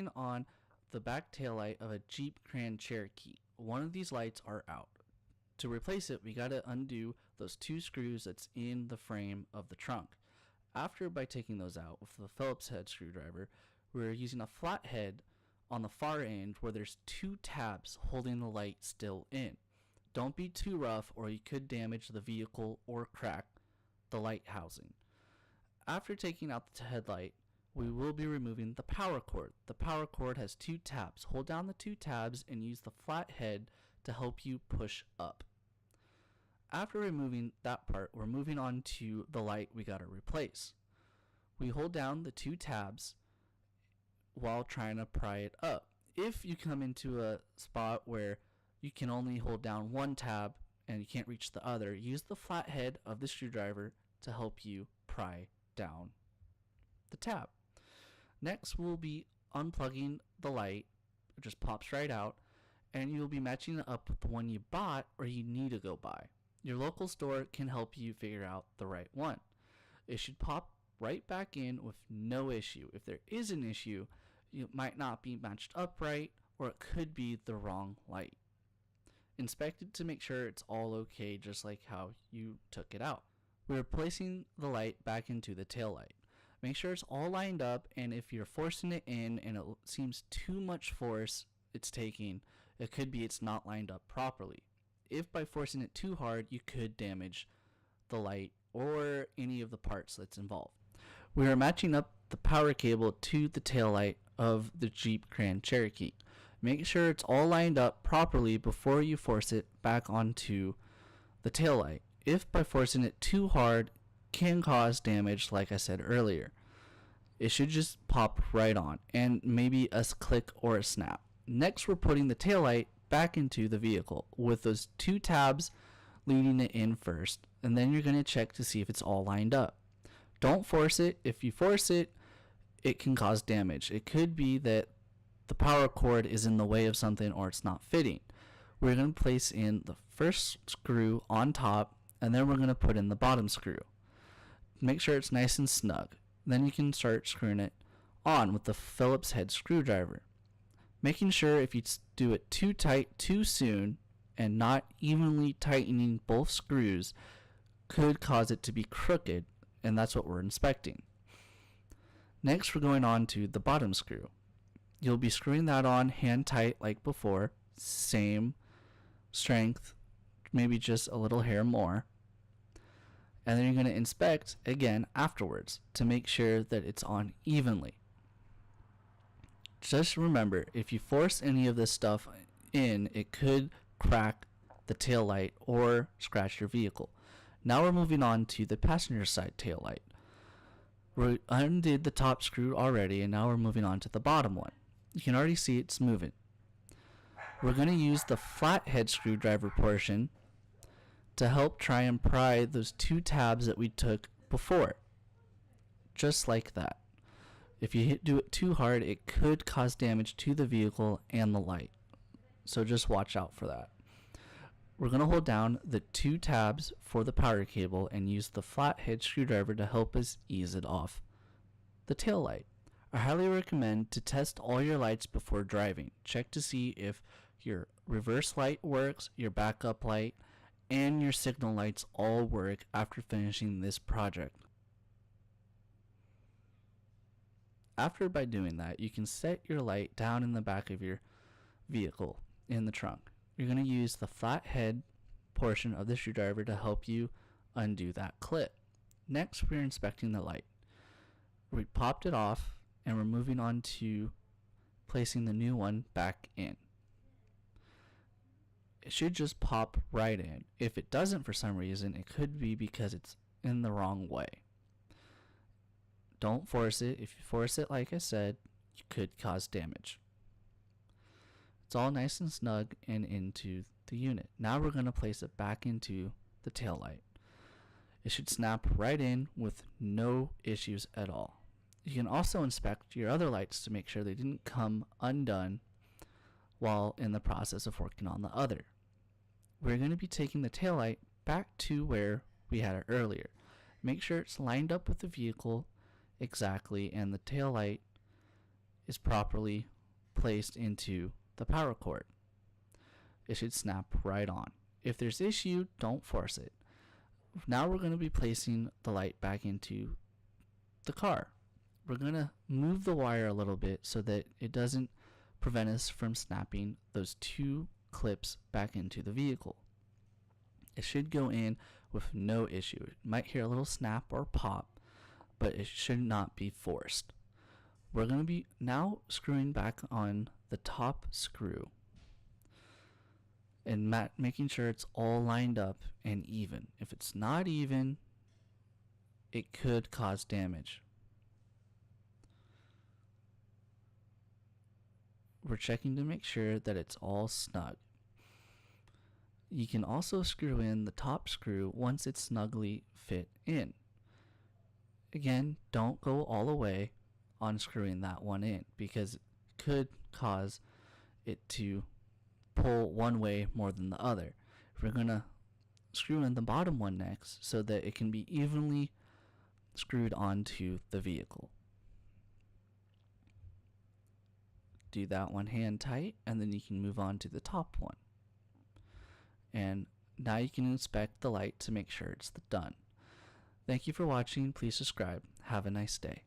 working on the back taillight of a Jeep Grand Cherokee. One of these lights are out. To replace it, we gotta undo those two screws that's in the frame of the trunk. After by taking those out with the Phillips head screwdriver, we're using a flathead on the far end where there's two tabs holding the light still in. Don't be too rough or you could damage the vehicle or crack the light housing. After taking out the headlight, we will be removing the power cord. The power cord has two tabs. Hold down the two tabs and use the flathead to help you push up. After removing that part, we're moving on to the light we gotta replace. We hold down the two tabs while trying to pry it up. If you come into a spot where you can only hold down one tab and you can't reach the other, use the flathead of the screwdriver to help you pry down the tab. Next, we'll be unplugging the light. It just pops right out, and you'll be matching it up with the one you bought or you need to go buy. Your local store can help you figure out the right one. It should pop right back in with no issue. If there is an issue, it might not be matched up right, or it could be the wrong light. Inspect it to make sure it's all okay, just like how you took it out. We're placing the light back into the taillight. Make sure it's all lined up, and if you're forcing it in and it seems too much force it's taking, it could be it's not lined up properly. If by forcing it too hard, you could damage the light or any of the parts that's involved. We are matching up the power cable to the taillight of the Jeep Grand Cherokee. Make sure it's all lined up properly before you force it back onto the taillight. If by forcing it too hard can cause damage, like I said earlier, it should just pop right on and maybe a click or a snap. Next, we're putting the taillight back into the vehicle with those two tabs leading it in first, and then you're going to check to see if it's all lined up. Don't force it. If you force it, it can cause damage. It could be that the power cord is in the way of something or it's not fitting. We're going to place in the first screw on top, and then we're going to put in the bottom screw. Make sure it's nice and snug. Then you can start screwing it on with the Phillips head screwdriver. Making sure if you do it too tight too soon and not evenly tightening both screws could cause it to be crooked, and that's what we're inspecting. Next, we're going on to the bottom screw. You'll be screwing that on hand tight like before, same strength, maybe just a little hair more. And then you're going to inspect again afterwards to make sure that it's on evenly. Just remember, if you force any of this stuff in, it could crack the tail light or scratch your vehicle. Now we're moving on to the passenger side tail light. We undid the top screw already, and now we're moving on to the bottom one. You can already see it's moving. We're going to use the flathead screwdriver portion to help try and pry those two tabs that we took before. Just like that. If you do it too hard, it could cause damage to the vehicle and the light. So just watch out for that. We're going to hold down the two tabs for the power cable and use the flathead screwdriver to help us ease it off the tail light. I highly recommend to test all your lights before driving. Check to see if your reverse light works, your backup light, and your signal lights all work after finishing this project. After by doing that, you can set your light down in the back of your vehicle in the trunk. You're going to use the flathead portion of the screwdriver to help you undo that clip. Next, we're inspecting the light. We popped it off and we're moving on to placing the new one back in. It should just pop right in. If it doesn't for some reason, it could be because it's in the wrong way. Don't force it. If you force it, like I said, you could cause damage. It's all nice and snug and into the unit. Now we're going to place it back into the tail light. It should snap right in with no issues at all. You can also inspect your other lights to make sure they didn't come undone while in the process of working on the other. We're going to be taking the tail light back to where we had it earlier. Make sure it's lined up with the vehicle exactly and the tail light is properly placed into the power cord. It should snap right on. If there's issue, don't force it. Now we're going to be placing the light back into the car. We're going to move the wire a little bit so that it doesn't prevent us from snapping those two clips back into the vehicle. It should go in with no issue. It might hear a little snap or pop, but it should not be forced. We're going to be now screwing back on the top screw and making sure it's all lined up and even. If it's not even, it could cause damage. We're checking to make sure that it's all snug. You can also screw in the top screw once it's snugly fit in. Again, don't go all the way on screwing that one in because it could cause it to pull one way more than the other. We're going to screw in the bottom one next so that it can be evenly screwed onto the vehicle. Do that one hand tight, and then you can move on to the top one. And now you can inspect the light to make sure it's done. Thank you for watching. Please subscribe. Have a nice day.